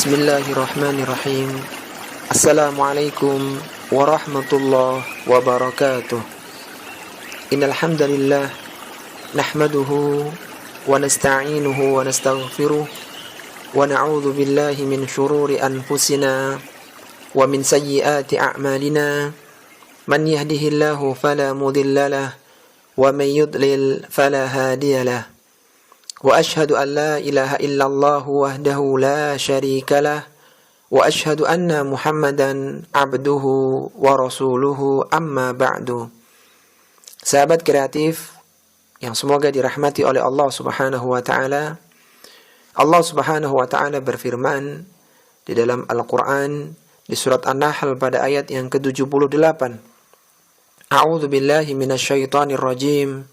Bismillahirrahmanirrahim. Assalamualaikum warahmatullahi wabarakatuh. Innal hamdalillah nahmaduhu wa nasta'inuhu wa nastaghfiruh wa na'udzu billahi min shururi anfusina wa min sayyiati a'malina. Man yahdihillahu fala mudhillalah wa man yudlil fala hadiyalah. Wa ashhadu an la ilaha illallah wahdahu la syarika lah wa ashhadu anna Muhammadan abduhu wa rasuluhu amma ba'du. Sahabat kreatif yang semoga dirahmati oleh Allah Subhanahu wa taala. Allah Subhanahu wa taala berfirman di dalam Al-Qur'an di surat An-Nahl pada ayat yang ke-78. A'udzu billahi minasyaitonir rajim.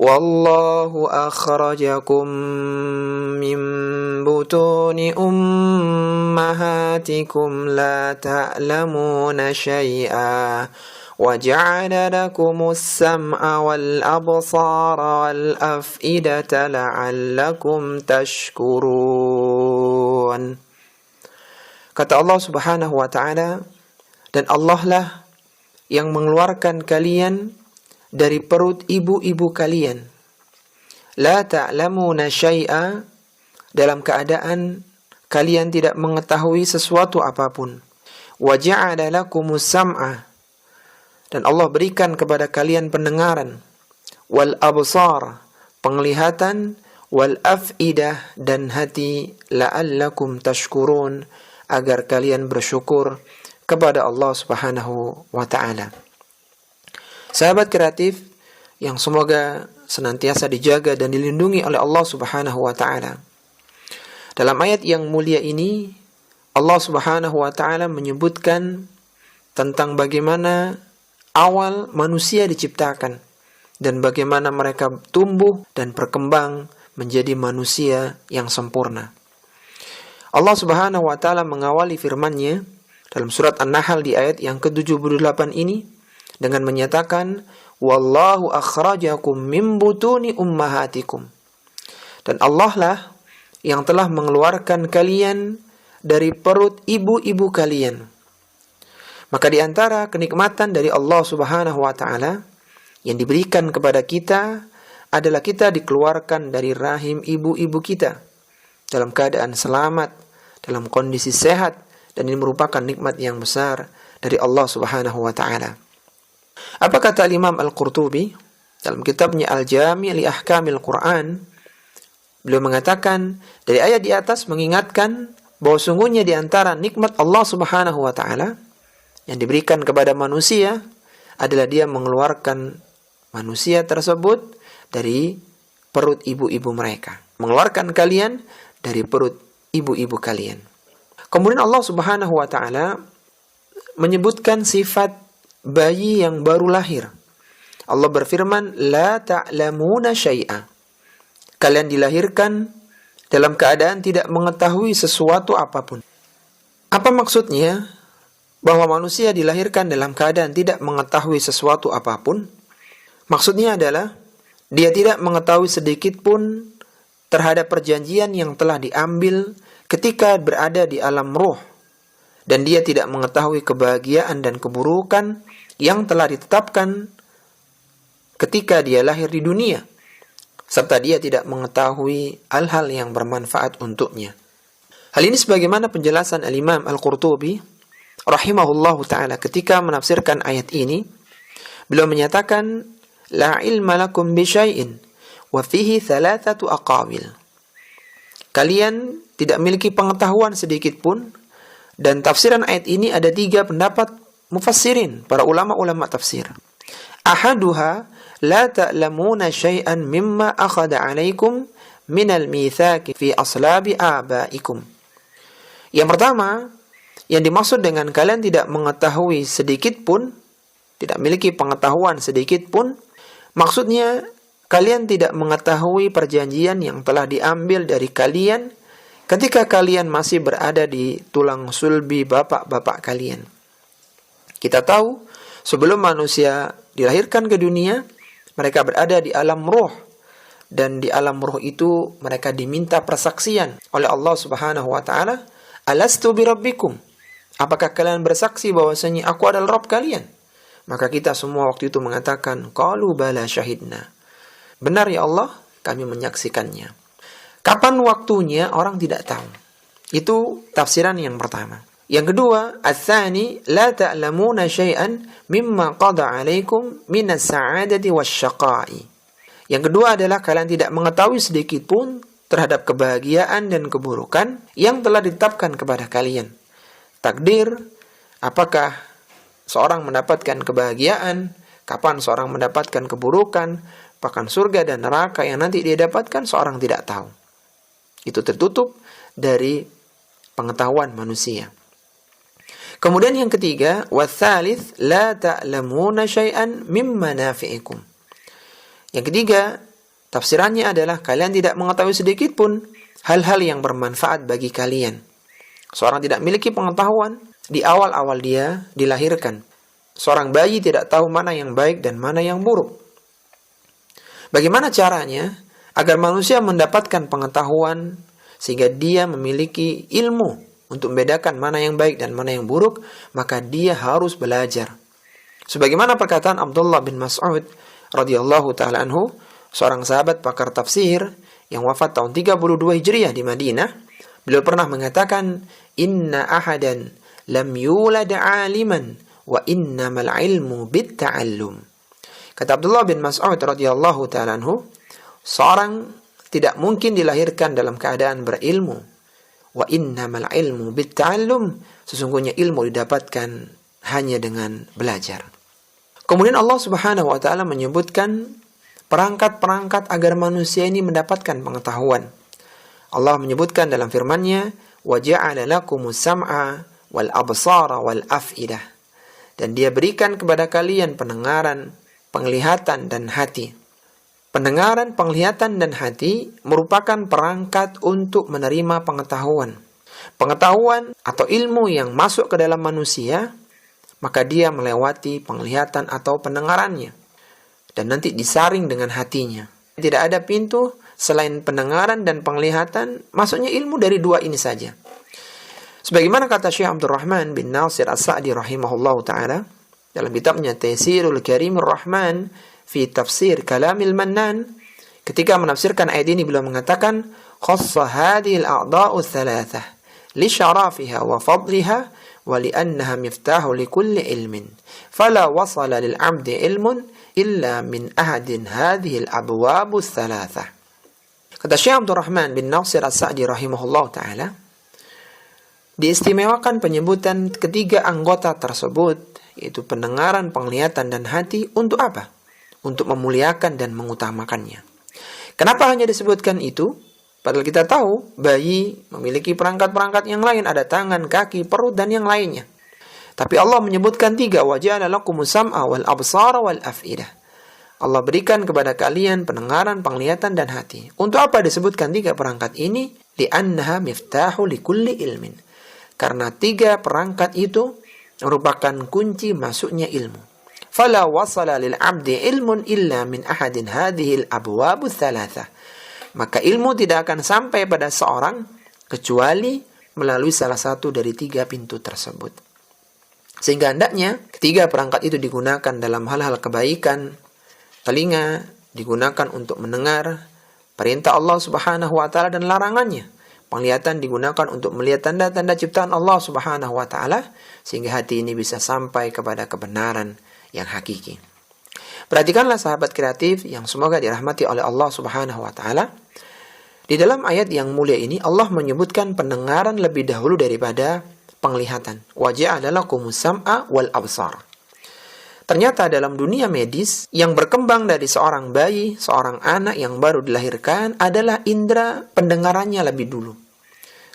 Wallahu akhrajakum min butuni ummahatikum la ta'lamuna syai'a wa ja'ala lakumus sam'a wal absara wal af'idata la'allakum tashkurun. Kata Allah Subhanahu wa ta'ala, dan Allah lah yang mengeluarkan kalian dari perut ibu-ibu kalian. La ta'lamuna syai'a, dalam keadaan kalian tidak mengetahui sesuatu apapun. Wa ja'ala lakumus sam'a, dan Allah berikan kepada kalian pendengaran. Wal absar, penglihatan. Wal af'idah, dan hati. La'allakum tashkurun, agar kalian bersyukur kepada Allah Subhanahu wa ta'ala. Sahabat kreatif yang semoga senantiasa dijaga dan dilindungi oleh Allah Subhanahu wa taala. Dalam ayat yang mulia ini, Allah Subhanahu wa taala menyebutkan tentang bagaimana awal manusia diciptakan dan bagaimana mereka tumbuh dan berkembang menjadi manusia yang sempurna. Allah Subhanahu wa taala mengawali firman-Nya dalam surat An-Nahl di ayat yang ke-78 ini dengan menyatakan wallahu akhrajakum min butuni ummahatikum, dan Allah lah yang telah mengeluarkan kalian dari perut ibu-ibu kalian. Maka di antara kenikmatan dari Allah Subhanahu wa taala yang diberikan kepada kita adalah kita dikeluarkan dari rahim ibu-ibu kita dalam keadaan selamat, dalam kondisi sehat, dan ini merupakan nikmat yang besar dari Allah Subhanahu wa taala. Apa kata Imam Al-Qurtubi dalam kitabnya Al-Jami' li Ahkamil Quran? Beliau mengatakan dari ayat di atas mengingatkan bahwa sungguhnya di antara nikmat Allah Subhanahu wa taala yang diberikan kepada manusia adalah Dia mengeluarkan manusia tersebut dari perut ibu-ibu mereka, mengeluarkan kalian dari perut ibu-ibu kalian. Kemudian Allah Subhanahu wa taala menyebutkan sifat bayi yang baru lahir. Allah berfirman, la ta'lamuna syai'a. Kalian dilahirkan dalam keadaan tidak mengetahui sesuatu apapun. Apa maksudnya? Bahwa manusia dilahirkan dalam keadaan tidak mengetahui sesuatu apapun. Maksudnya adalah dia tidak mengetahui sedikit pun terhadap perjanjian yang telah diambil ketika berada di alam ruh. Dan dia tidak mengetahui kebahagiaan dan keburukan yang telah ditetapkan ketika dia lahir di dunia, serta dia tidak mengetahui hal-hal yang bermanfaat untuknya. Hal ini sebagaimana penjelasan Al-Imam Al-Qurtubi rahimahullahu ta'ala ketika menafsirkan ayat ini. Beliau menyatakan, la ilma lakum bisyai'in wa fihi thalathatu aqawil. Kalian tidak memiliki pengetahuan sedikit pun. Dan tafsiran ayat ini ada 3 pendapat mufassirin, para ulama-ulama tafsir. Ahaduha, la ta'lamuna syai'an mimma akhada 'alaikum minal mitsaqi fi aslabi abaikum. Yang pertama, yang dimaksud dengan kalian tidak mengetahui sedikit pun, tidak memiliki pengetahuan sedikit pun, maksudnya kalian tidak mengetahui perjanjian yang telah diambil dari kalian ketika kalian masih berada di tulang sulbi bapak-bapak kalian. Kita tahu, sebelum manusia dilahirkan ke dunia, mereka berada di alam roh. dan di alam ruh itu mereka diminta persaksian oleh Allah Subhanahu wa taala, alastu birabbikum? Apakah kalian bersaksi bahwasanya aku adalah Rabb kalian? Maka kita semua waktu itu mengatakan, qalu bala syahidna. Benar ya Allah, kami menyaksikannya. Kapan waktunya orang tidak tahu. Itu tafsiran yang pertama. Yang kedua, ats-tsani la ta'lamuna syai'an mimma qada 'alaikum minas sa'adati wasyaqa'i. Yang kedua adalah kalian tidak mengetahui sedikit pun terhadap kebahagiaan dan keburukan yang telah ditetapkan kepada kalian. Takdir, apakah seorang mendapatkan kebahagiaan, kapan seorang mendapatkan keburukan, bahkan surga dan neraka yang nanti dia dapatkan, seorang tidak tahu. Itu tertutup dari pengetahuan manusia. Kemudian yang ketiga, watssalits la ta'lamuna syai'an mimma nafi'ikum. Yang ketiga, tafsirannya adalah kalian tidak mengetahui sedikit pun hal-hal yang bermanfaat bagi kalian. Seorang tidak memiliki pengetahuan di awal-awal dia dilahirkan. Seorang bayi tidak tahu mana yang baik dan mana yang buruk. Bagaimana caranya agar manusia mendapatkan pengetahuan sehingga dia memiliki ilmu untuk membedakan mana yang baik dan mana yang buruk? Maka dia harus belajar. Sebagaimana perkataan Abdullah bin Mas'ud radhiyallahu ta'ala anhu, seorang sahabat pakar tafsir yang wafat tahun 32 Hijriah di Madinah, beliau pernah mengatakan, inna ahadan lam yulad 'aliman wa innamal ilmu bitta'allum. Kata Abdullah bin Mas'ud radhiyallahu ta'ala anhu, seorang tidak mungkin dilahirkan dalam keadaan berilmu. Wa innamal ilmu bitta'allum, sesungguhnya ilmu didapatkan hanya dengan belajar. Kemudian Allah Subhanahu wa taala menyebutkan perangkat-perangkat agar manusia ini mendapatkan pengetahuan. Allah menyebutkan dalam firman-Nya, "Wa ja'ala lakumus sam'a wal absara wal af'idah." Dan Dia berikan kepada kalian pendengaran, penglihatan dan hati. Pendengaran, penglihatan dan hati merupakan perangkat untuk menerima pengetahuan. Pengetahuan atau ilmu yang masuk ke dalam manusia, maka dia melewati penglihatan atau pendengarannya. Dan nanti disaring dengan hatinya. Tidak ada pintu selain pendengaran dan penglihatan, masuknya ilmu dari dua ini saja. Sebagaimana kata Syekh Abdurrahman bin Nasir As-Sa'di rahimahullah ta'ala, dalam kitabnya Taysirul Karimur Rahman fi Tafsir Kalamil Mannan, ketika menafsirkan ayat ini beliau mengatakan, khassa hadhil a'dha'u thalathah li syarafiha wa fadliha وَلِأَنَّهَا مِفْتَاحُ لِكُلِّ عِلْمٍ فَلَا وَصَلَ لِلْعَبْدِ عِلْمٌ إِلَّا مِنْ أَحَدٍ هَذِهِ الْأَبْوَابُ الثَّلَاثَةِ. Kata Syekh Abdurrahman bin Nasir As-Sa'di rahimahullah ta'ala, diistimewakan penyebutan ketiga anggota tersebut, yaitu pendengaran, penglihatan, dan hati, untuk apa? Untuk memuliakan dan mengutamakannya. Kenapa hanya disebutkan itu? Padahal kita tahu bayi memiliki perangkat-perangkat yang lain, ada tangan, kaki, perut dan yang lainnya. Tapi Allah menyebutkan tiga, wa ja'ala lakumus sam'a wal absara wal af'idah. Allah berikan kepada kalian pendengaran, penglihatan dan hati. Untuk apa disebutkan tiga perangkat ini? Li'annaha miftahu likulli ilmin. Karena tiga perangkat itu merupakan kunci masuknya ilmu. Fala wasala lil 'abdi ilmun illa min ahadin hadhil abwabu tsalatsa. Maka ilmu tidak akan sampai pada seorang kecuali melalui salah satu dari tiga pintu tersebut. Sehingga hendaknya ketiga perangkat itu digunakan dalam hal-hal kebaikan. Telinga digunakan untuk mendengar perintah Allah Subhanahu wa taala dan larangannya. Penglihatan digunakan untuk melihat tanda-tanda ciptaan Allah Subhanahu wa taala sehingga hati ini bisa sampai kepada kebenaran yang hakiki. Perhatikanlah sahabat kreatif yang semoga dirahmati oleh Allah Subhanahu wa taala. Di dalam ayat yang mulia ini Allah menyebutkan pendengaran lebih dahulu daripada penglihatan. Wa ja'ala lakumus sam'a wal absar. Ternyata dalam dunia medis yang berkembang dari seorang bayi, seorang anak yang baru dilahirkan adalah indera pendengarannya lebih dulu.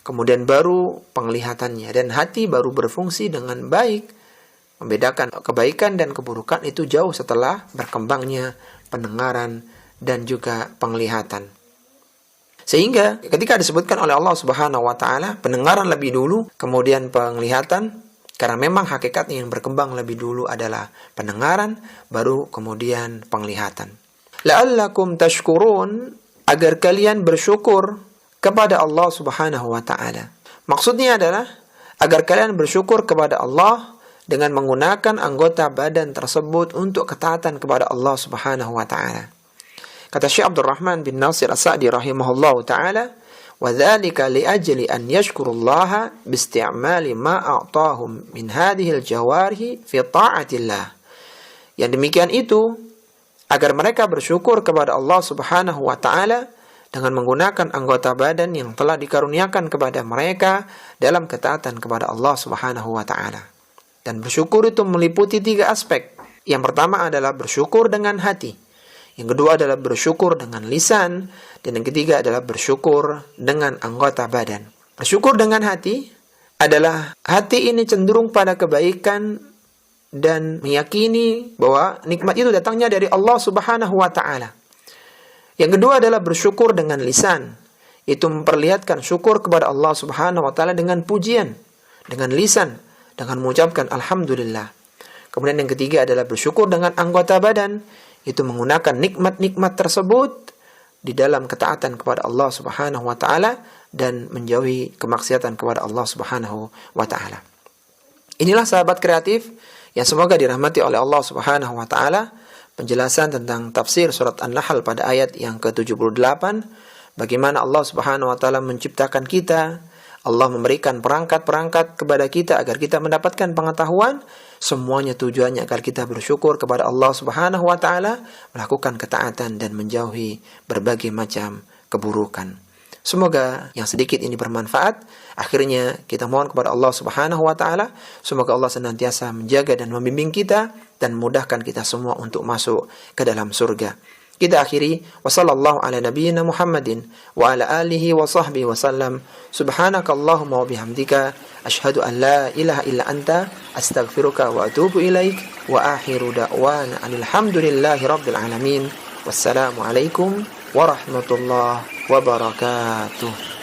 Kemudian baru penglihatannya dan hati baru berfungsi dengan baik. Membedakan kebaikan dan keburukan itu jauh setelah berkembangnya pendengaran dan juga penglihatan. Sehingga ketika disebutkan oleh Allah Subhanahu wa taala pendengaran lebih dulu, kemudian penglihatan, karena memang hakikatnya yang berkembang lebih dulu adalah pendengaran, baru kemudian penglihatan. La'allakum tashkurun, agar kalian bersyukur kepada Allah Subhanahu wa ta'ala. Maksudnya adalah agar kalian bersyukur kepada Allah dengan menggunakan anggota badan tersebut untuk ketaatan kepada Allah Subhanahu wa ta'ala. Kata Syekh Abdul Rahman bin Nasir As-Sa'di rahimahullahu ta'ala, وَذَلِكَ لِأَجْلِ أَنْ يَشْكُرُ اللَّهَ بِاسْتِعْمَالِ مَا أَعْطَاهُمْ مِنْ هَذِهِ الْجَوَارِهِ فِي طَاعَةِ اللَّهِ. Yang demikian itu agar mereka bersyukur kepada Allah Subhanahu wa ta'ala dengan menggunakan anggota badan yang telah dikaruniakan kepada mereka dalam ketaatan kepada Allah Subhanahu wa ta'ala. Dan bersyukur itu meliputi 3 aspek. Yang pertama adalah bersyukur dengan hati. Yang kedua adalah bersyukur dengan lisan. Dan yang ketiga adalah bersyukur dengan anggota badan. Bersyukur dengan hati adalah hati ini cenderung pada kebaikan dan meyakini bahwa nikmat itu datangnya dari Allah Subhanahu wa ta'ala. Yang kedua adalah bersyukur dengan lisan. Itu memperlihatkan syukur kepada Allah Subhanahu wa ta'ala dengan pujian, dengan lisan, dengan mengucapkan Alhamdulillah. Kemudian yang ketiga adalah bersyukur dengan anggota badan. Itu menggunakan nikmat-nikmat tersebut di dalam ketaatan kepada Allah Subhanahu wa ta'ala dan menjauhi kemaksiatan kepada Allah Subhanahu wa ta'ala. Inilah sahabat kreatif yang semoga dirahmati oleh Allah Subhanahu wa ta'ala, penjelasan tentang tafsir surat An-Nahl pada ayat yang ke-78, bagaimana Allah Subhanahu wa ta'ala menciptakan kita, Allah memberikan perangkat-perangkat kepada kita agar kita mendapatkan pengetahuan. Semuanya tujuannya agar kita bersyukur kepada Allah Subhanahu wa ta'ala, melakukan ketaatan dan menjauhi berbagai macam keburukan. Semoga yang sedikit ini bermanfaat. Akhirnya kita mohon kepada Allah Subhanahu wa ta'ala, semoga Allah senantiasa menjaga dan membimbing kita dan memudahkan kita semua untuk masuk ke dalam surga. Kita akhiri, wa sallallahu ala nabiyyina Muhammadin wa ala alihi wa sahbihi wa sallam. Subhanakallahumma wa bihamdika asyhadu an la ilaha illa anta astaghfiruka wa atubu ilaik. Wa akhiru da'wana alhamdulillahi rabbil alamin. Wassalamu alaikum warahmatullahi wabarakatuh.